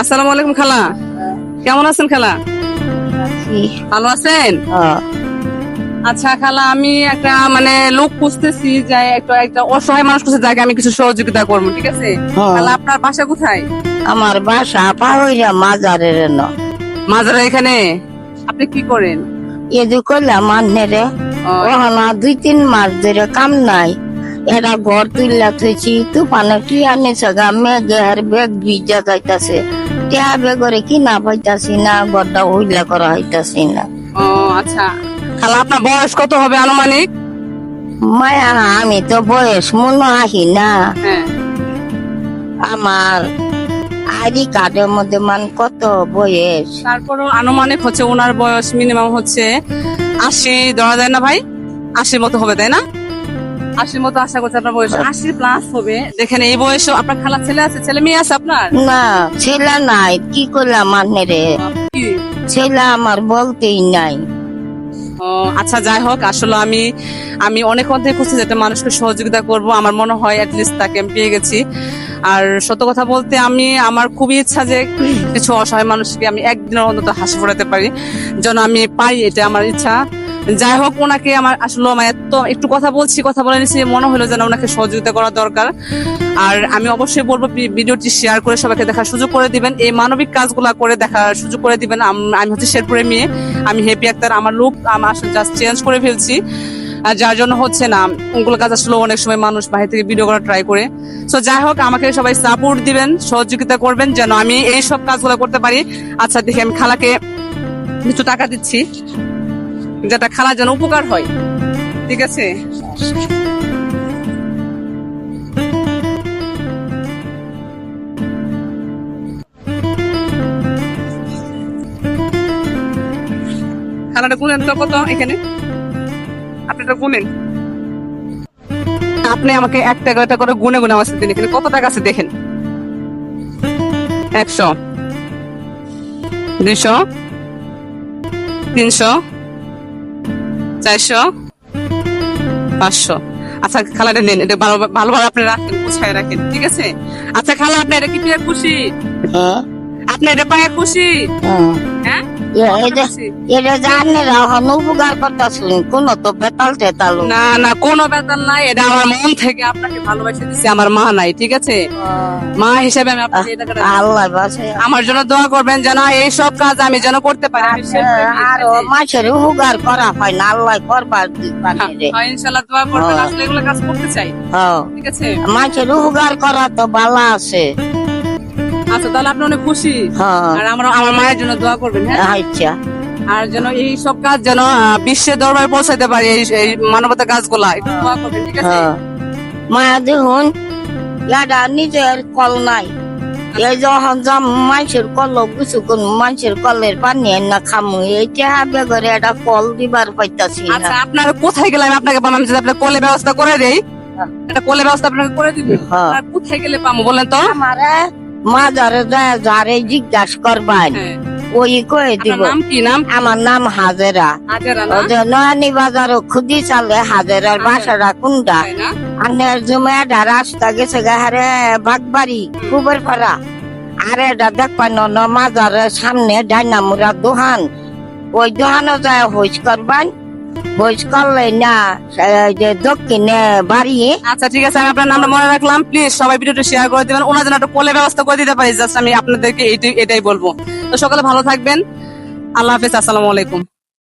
আসসালামু আলাইকুম খালা, কেমন আছেন খালা? ভালো আছেন? আচ্ছা খালা, আমি একটা লোক খুঁজতেছি যে একটা অসহায় মানুষ খুঁজতে, যাকে আমি কিছু সহযোগিতা করবো, ঠিক আছে? খালা, আপনার বাসা কোথায়? আমার বাসা পাহইরা মাজারের মাজারা এখানে। আপনি কি করেন? এদু করলাম মান্নেরে ওখানা 2-3 মাস ধরে কাম নাই। এরা ঘর তুললা থুইছি তুফানে কি আনিছে গা, মেঘের বেগ ভিজা যাইতাছে, টেহা বেগরে কি না পাইতাছি না, ঘরটা হইলা করা হইতাছি না। ও আচ্ছা খালা, আপনার বয়স কত হবে আনুমানিক? মায়া আমি তো বয়স মনে আহি না, হ্যাঁ, আমার আইডি কার্ডের মধ্যে কত বয়স। তারপরও আনুমানিক হচ্ছে ওনার বয়স মিনিমাম হচ্ছে 80 ধরা যায় না ভাই? 80 মতো হবে, তাই না? 80 মতো আশা করছি আপনার বয়স 80 প্লাস হবে। দেখেন এই বয়সে আপনার খালা ছেলে আছে, ছেলে মেয়ে আছে আপনার? না ছেলে নাই, কি করলাম মান্নেরে, কি? ছেলে আমার বলতেই নাই। ও আচ্ছা, যাই হোক, আসলে আমি অনেক অধ্যায় করছি যাতে মানুষকে সহযোগিতা করব। আমার মনে হয় অ্যাটলিস্ট তাকে আমি পেয়ে গেছি। আর সত্য কথা বলতে আমার খুবই ইচ্ছা যে কিছু অসহায় মানুষকে আমি একদিনের অন্তত হাসি ফোটাতে পারি, যেন আমি পাই, এটা আমার ইচ্ছা। যাই হোক, ওনাকে আমার আসলে এত একটু কথা বলে নিচ্ছি, মনে হলো যেন ওনাকে সহযোগিতা করা দরকার। আর আমি অবশ্যই বলবো ভিডিওটি শেয়ার করে সবাইকে দেখার সুযোগ করে দিবেন, এই মানবিক কাজগুলা করে দেখার সুযোগ করে দিবেন। আমি হচ্ছে শেরপুরের মেয়ে, আমি হ্যাপি আক্তার। আমার লুক আসলে জাস্ট চেঞ্জ করে ফেলছি, যার জন্য হচ্ছে না ওগুলো কাজ আসলে অনেক সময় মানুষ বাইরে থেকে ভিডিও করা ট্রাই করে। সো যাই হোক, আমাকে সবাই সাপোর্ট দিবেন, সহযোগিতা করবেন যেন আমি এই সব কাজগুলো করতে পারি। আচ্ছা দেখি, আমি খালাকে কিছু টাকা দিচ্ছি, যেটা খালার যেন উপকার হয়, ঠিক আছে? খালাটা গুনেন তো কত এখানে, আপনি তো গুনেন। আপনি আমাকে 1 টাকা করে গুনে গুনে আমার দিন, এখানে কত টাকা আছে দেখেন। 100, 200, 300, 400, 500। আচ্ছা খালাটা নেন, এটা ভালোভাবে আপনি রাখেন, গুছায় রাখেন, ঠিক আছে? আচ্ছা খালা, আপনি এটা কি পেয়ে খুশি? আপনি এটা পায়ে খুশি? হ্যাঁ, এটা জানে রাহন উপকার করতেছুন, কোন তো বেতাল টেতাল না না, কোনো বেতন নাই, এটা আমার মন থেকে আপনাকে ভালোবাসা দিচ্ছি। আমার মা নাই, ঠিক আছে? মা হিসেবে আমি আপনাকে এই টাকাটা দিচ্ছি। আল্লাহ বাসে আমার জন্য দোয়া করবেন যেন এই সব কাজ আমি যেন করতে পারি। আর মাছের উপকার করা হয় না, আল্লাহ করবার হ্যাঁ, ইনশাআল্লাহ দোয়া করবেন, আসলে এগুলো কাজ করতে চাই, ঠিক আছে? মাছের উপকার করা তো ভালো আছে। আচ্ছা তাহলে আপনি অনেক খুশি, আর আমার মায়ের জন্য দোয়া করবেন, হ্যাঁ? আচ্ছা, আর যেন এই সব কাজ যেন বিশ্বের দরবারে পৌঁছাতে পারি, এই মানবতা কাজগুলা একটু দোয়া করবেন, ঠিক আছে? মায়া দেখুন ইয়াডা নিজের কল নাই, এই যখন যাম মাছের কল কিছু কোন মাছের কলের পানি না খামু, এইটা বেগরে একটা কল দিবার পাইতাছি না। আচ্ছা আপনার কোথায় গেলে আমি আপনাকে পাবো? আমি যদি আপনার কলের ব্যবস্থা করে দেই, একটা কলের ব্যবস্থা আপনাকে করে দিব, আর কোথায় গেলে পাবো বলেন তো? আমারে মাজারে যায় যারে জিজ্ঞাসা করবান, ওই কয়ে দিব। নাম কি? নাম আমার নাম হাজেরা। হাজেরা না? নয়ানি বাজার খুদি চালে হাজেরার বাসাটা কোনটা? তাই না? আনের জুমেটা রাস্তা গেছে গাহারে বাগবাড়ি কুবের পাড়া, আর এটা দেখবেন মাজারের সামনে ডাইনামুরা দোহান, ওই দোহানও যায় হইস করবান। হইস করলে না যে দক্ষিণে বাড়ি। আচ্ছা ঠিক আছে, আমি আপনার নামটা মনে রাখলাম। প্লিজ সবাই ভিডিওটা শেয়ার করে দিবেন, ওনার জন্য একটা কলের ব্যবস্থা করে দিতে পারি। জাস্ট আমি আপনাদেরকে এটাই বলবো। তো সকালে ভালো থাকবেন, আল্লাহ হাফেজ, আসসালামু আলাইকুম।